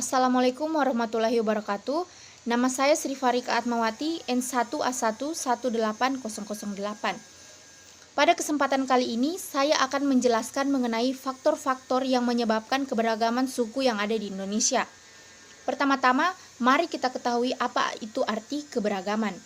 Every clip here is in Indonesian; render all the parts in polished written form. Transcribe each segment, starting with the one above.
Assalamualaikum warahmatullahi wabarakatuh. Nama saya Sri Farika Atmawati, N1A1 18008. Pada kesempatan kali ini, saya akan menjelaskan mengenai faktor-faktor yang menyebabkan keberagaman suku yang ada di Indonesia. Pertama-tama, mari kita ketahui apa itu arti keberagaman.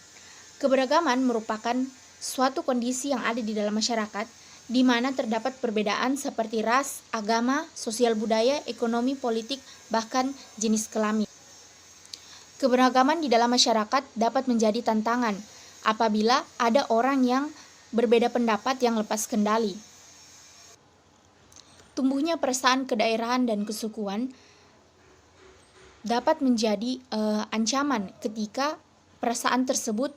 Keberagaman merupakan suatu kondisi yang ada di dalam masyarakat, di mana terdapat perbedaan seperti ras, agama, sosial budaya, ekonomi, politik, bahkan jenis kelamin. Keberagaman di dalam masyarakat dapat menjadi tantangan apabila ada orang yang berbeda pendapat yang lepas kendali. Tumbuhnya perasaan kedaerahan dan kesukuan dapat menjadi ancaman ketika perasaan tersebut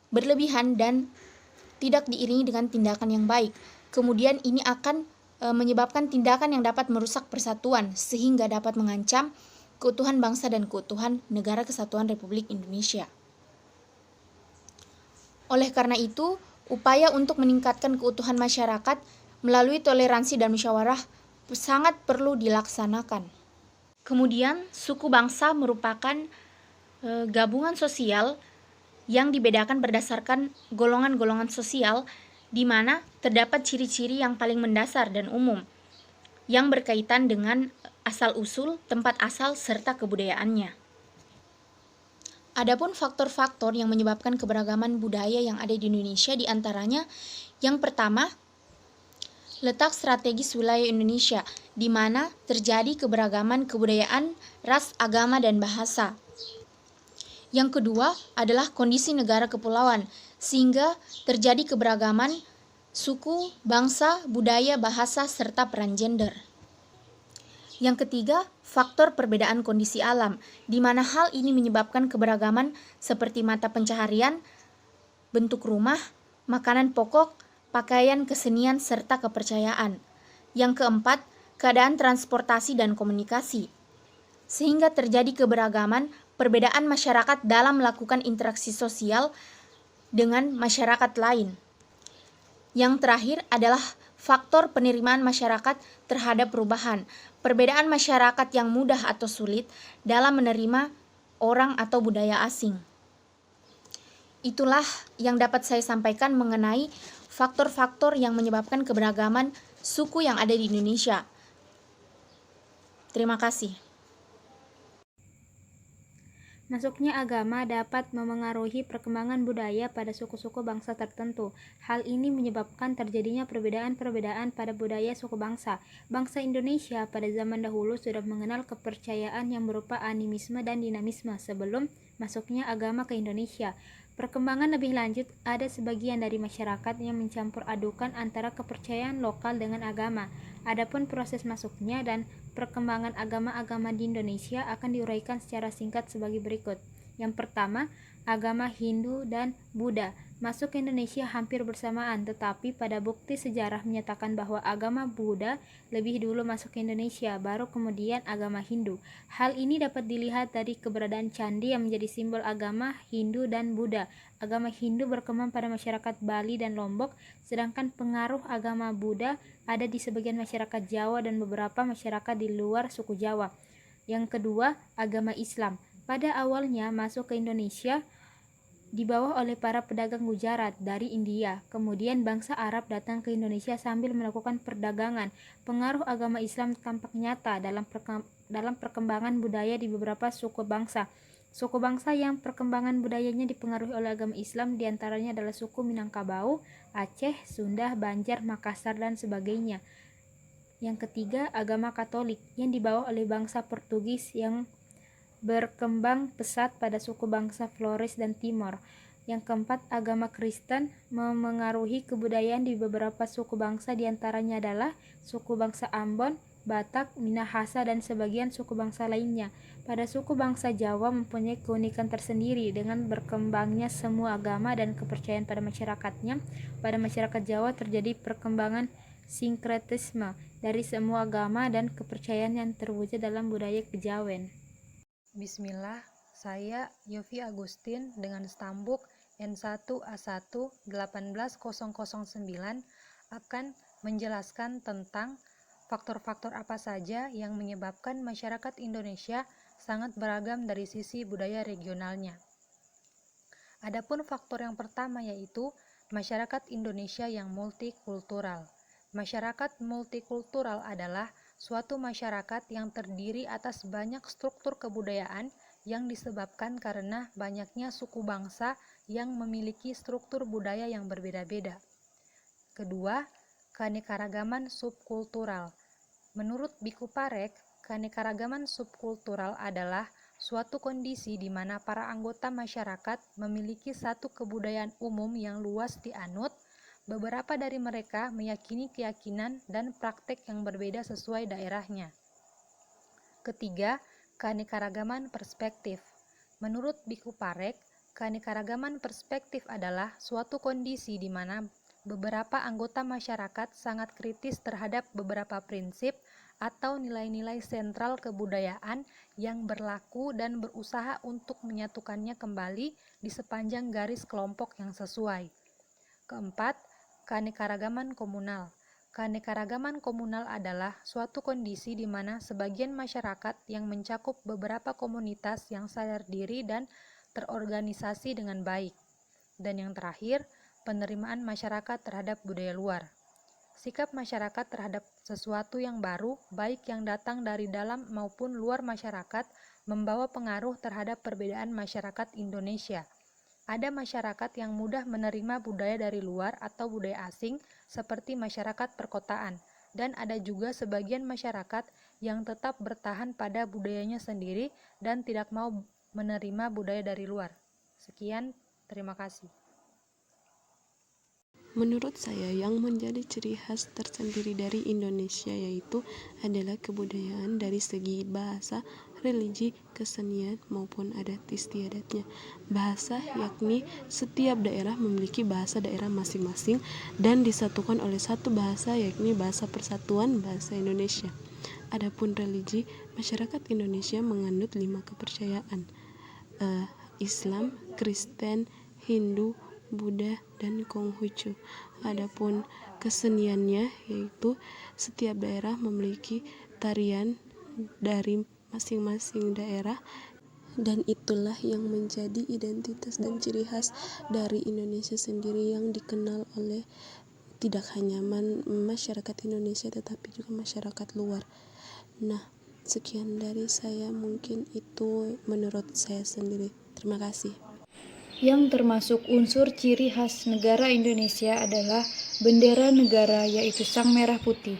berlebihan dan tidak diiringi dengan tindakan yang baik. Kemudian ini akan menyebabkan tindakan yang dapat merusak persatuan sehingga dapat mengancam keutuhan bangsa dan keutuhan Negara Kesatuan Republik Indonesia. Oleh karena itu, upaya untuk meningkatkan keutuhan masyarakat melalui toleransi dan musyawarah sangat perlu dilaksanakan. Kemudian, suku bangsa merupakan gabungan sosial yang dibedakan berdasarkan golongan-golongan sosial, di mana terdapat ciri-ciri yang paling mendasar dan umum yang berkaitan dengan asal-usul, tempat asal, serta kebudayaannya. Adapun faktor-faktor yang menyebabkan keberagaman budaya yang ada di Indonesia diantaranya, yang pertama, letak strategis wilayah Indonesia, di mana terjadi keberagaman kebudayaan, ras, agama, dan bahasa. Yang kedua adalah kondisi negara kepulauan, sehingga terjadi keberagaman suku, bangsa, budaya, bahasa, serta peran gender. Yang ketiga, faktor perbedaan kondisi alam, di mana hal ini menyebabkan keberagaman seperti mata pencaharian, bentuk rumah, makanan pokok, pakaian, kesenian, serta kepercayaan. Yang keempat, keadaan transportasi dan komunikasi, sehingga terjadi keberagaman perbedaan masyarakat dalam melakukan interaksi sosial dengan masyarakat lain. Yang terakhir adalah faktor penerimaan masyarakat terhadap perubahan, perbedaan masyarakat yang mudah atau sulit dalam menerima orang atau budaya asing. Itulah yang dapat saya sampaikan mengenai faktor-faktor yang menyebabkan keberagaman suku yang ada di Indonesia. Terima kasih. Masuknya agama dapat memengaruhi perkembangan budaya pada suku-suku bangsa tertentu. Hal ini menyebabkan terjadinya perbedaan-perbedaan pada budaya suku bangsa. Bangsa Indonesia pada zaman dahulu sudah mengenal kepercayaan yang berupa animisme dan dinamisme sebelum masuknya agama ke Indonesia. Perkembangan lebih lanjut, ada sebagian dari masyarakat yang mencampur adukan antara kepercayaan lokal dengan agama. Adapun proses masuknya dan perkembangan agama-agama di Indonesia akan diuraikan secara singkat sebagai berikut. Yang pertama, agama Hindu dan Buddha masuk ke Indonesia hampir bersamaan, tetapi pada bukti sejarah menyatakan bahwa agama Buddha lebih dulu masuk ke Indonesia, baru kemudian agama Hindu. Hal ini dapat dilihat dari keberadaan candi yang menjadi simbol agama Hindu dan Buddha. Agama Hindu berkembang pada masyarakat Bali dan Lombok, sedangkan pengaruh agama Buddha ada di sebagian masyarakat Jawa dan beberapa masyarakat di luar suku Jawa. Yang kedua, agama Islam. Pada awalnya masuk ke Indonesia dibawa oleh para pedagang Gujarat dari India. Kemudian bangsa Arab datang ke Indonesia sambil melakukan perdagangan. Pengaruh agama Islam tampak nyata dalam perkembangan budaya di beberapa suku bangsa. Suku bangsa yang perkembangan budayanya dipengaruhi oleh agama Islam diantaranya adalah suku Minangkabau, Aceh, Sunda, Banjar, Makassar, dan sebagainya. Yang ketiga, agama Katolik yang dibawa oleh bangsa Portugis yang berkembang pesat pada suku bangsa Flores dan Timor. Yang keempat, agama Kristen memengaruhi kebudayaan di beberapa suku bangsa, diantaranya adalah suku bangsa Ambon, Batak, Minahasa, dan sebagian suku bangsa lainnya. Pada suku bangsa Jawa mempunyai keunikan tersendiri dengan berkembangnya semua agama dan kepercayaan pada masyarakatnya. Pada masyarakat Jawa terjadi perkembangan sinkretisme dari semua agama dan kepercayaan yang terwujud dalam budaya kejawen. Bismillah, saya Yofi Agustin dengan stambuk N1A1 18009 akan menjelaskan tentang faktor-faktor apa saja yang menyebabkan masyarakat Indonesia sangat beragam dari sisi budaya regionalnya. Adapun faktor yang pertama yaitu masyarakat Indonesia yang multikultural. Masyarakat multikultural adalah suatu masyarakat yang terdiri atas banyak struktur kebudayaan yang disebabkan karena banyaknya suku bangsa yang memiliki struktur budaya yang berbeda-beda. Kedua, keanekaragaman subkultural. Menurut Biku Parek, keanekaragaman subkultural adalah suatu kondisi di mana para anggota masyarakat memiliki satu kebudayaan umum yang luas dianut. Beberapa dari mereka meyakini keyakinan dan praktek yang berbeda sesuai daerahnya. Ketiga, keanekaragaman perspektif. Menurut Biku Parek, keanekaragaman perspektif adalah suatu kondisi di mana beberapa anggota masyarakat sangat kritis terhadap beberapa prinsip atau nilai-nilai sentral kebudayaan yang berlaku dan berusaha untuk menyatukannya kembali di sepanjang garis kelompok yang sesuai. Keempat, keanekaragaman komunal. Keanekaragaman komunal adalah suatu kondisi di mana sebagian masyarakat yang mencakup beberapa komunitas yang sadar diri dan terorganisasi dengan baik. Dan yang terakhir, penerimaan masyarakat terhadap budaya luar. Sikap masyarakat terhadap sesuatu yang baru, baik yang datang dari dalam maupun luar masyarakat, membawa pengaruh terhadap perbedaan masyarakat Indonesia. Ada masyarakat yang mudah menerima budaya dari luar atau budaya asing, seperti masyarakat perkotaan, dan ada juga sebagian masyarakat yang tetap bertahan pada budayanya sendiri dan tidak mau menerima budaya dari luar. Sekian, terima kasih. Menurut saya, yang menjadi ciri khas tersendiri dari Indonesia yaitu adalah kebudayaan dari segi bahasa, religi, kesenian, maupun adat istiadatnya. Bahasa, yakni setiap daerah memiliki bahasa daerah masing-masing dan disatukan oleh satu bahasa, yakni bahasa persatuan bahasa Indonesia. Adapun religi, masyarakat Indonesia menganut 5 kepercayaan: Islam, Kristen, Hindu, Buddha, dan Konghucu. Adapun keseniannya yaitu setiap daerah memiliki tarian dari masing-masing daerah, dan itulah yang menjadi identitas dan ciri khas dari Indonesia sendiri yang dikenal oleh tidak hanya masyarakat Indonesia tetapi juga masyarakat luar. Nah, sekian dari saya, mungkin itu menurut saya sendiri. Terima kasih. Yang termasuk unsur ciri khas negara Indonesia adalah bendera negara, yaitu sang merah putih.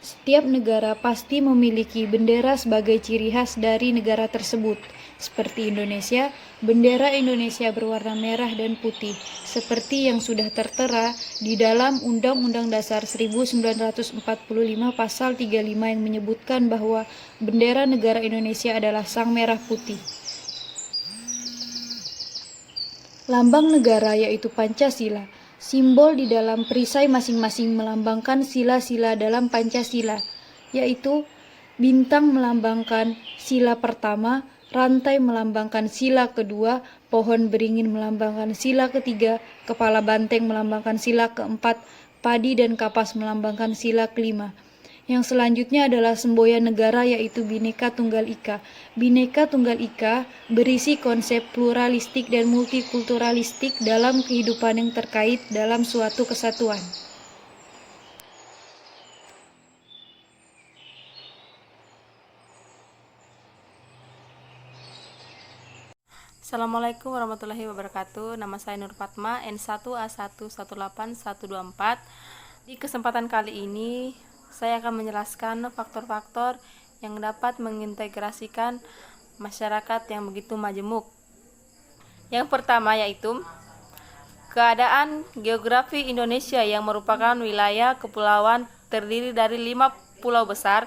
Setiap negara pasti memiliki bendera sebagai ciri khas dari negara tersebut. Seperti Indonesia, bendera Indonesia berwarna merah dan putih, seperti yang sudah tertera di dalam Undang-Undang Dasar 1945 Pasal 35 yang menyebutkan bahwa bendera negara Indonesia adalah sang merah putih. Lambang negara yaitu Pancasila. Simbol di dalam perisai masing-masing melambangkan sila-sila dalam Pancasila, yaitu bintang melambangkan sila pertama, rantai melambangkan sila kedua, pohon beringin melambangkan sila ketiga, kepala banteng melambangkan sila keempat, padi dan kapas melambangkan sila kelima. Yang selanjutnya adalah semboyan negara yaitu Bhinneka Tunggal Ika. Bhinneka Tunggal Ika berisi konsep pluralistik dan multikulturalistik dalam kehidupan yang terkait dalam suatu kesatuan. Assalamualaikum warahmatullahi wabarakatuh. Nama saya Nur Fatma, N1A118184. Di kesempatan kali ini saya akan menjelaskan faktor-faktor yang dapat mengintegrasikan masyarakat yang begitu majemuk. Yang pertama yaitu keadaan geografi Indonesia yang merupakan wilayah kepulauan terdiri dari 5 pulau besar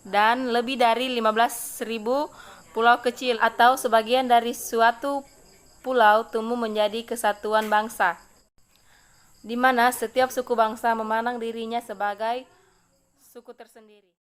dan lebih dari 15.000 pulau kecil, atau sebagian dari suatu pulau tumbuh menjadi kesatuan bangsa, di mana setiap suku bangsa memandang dirinya sebagai suku tersendiri.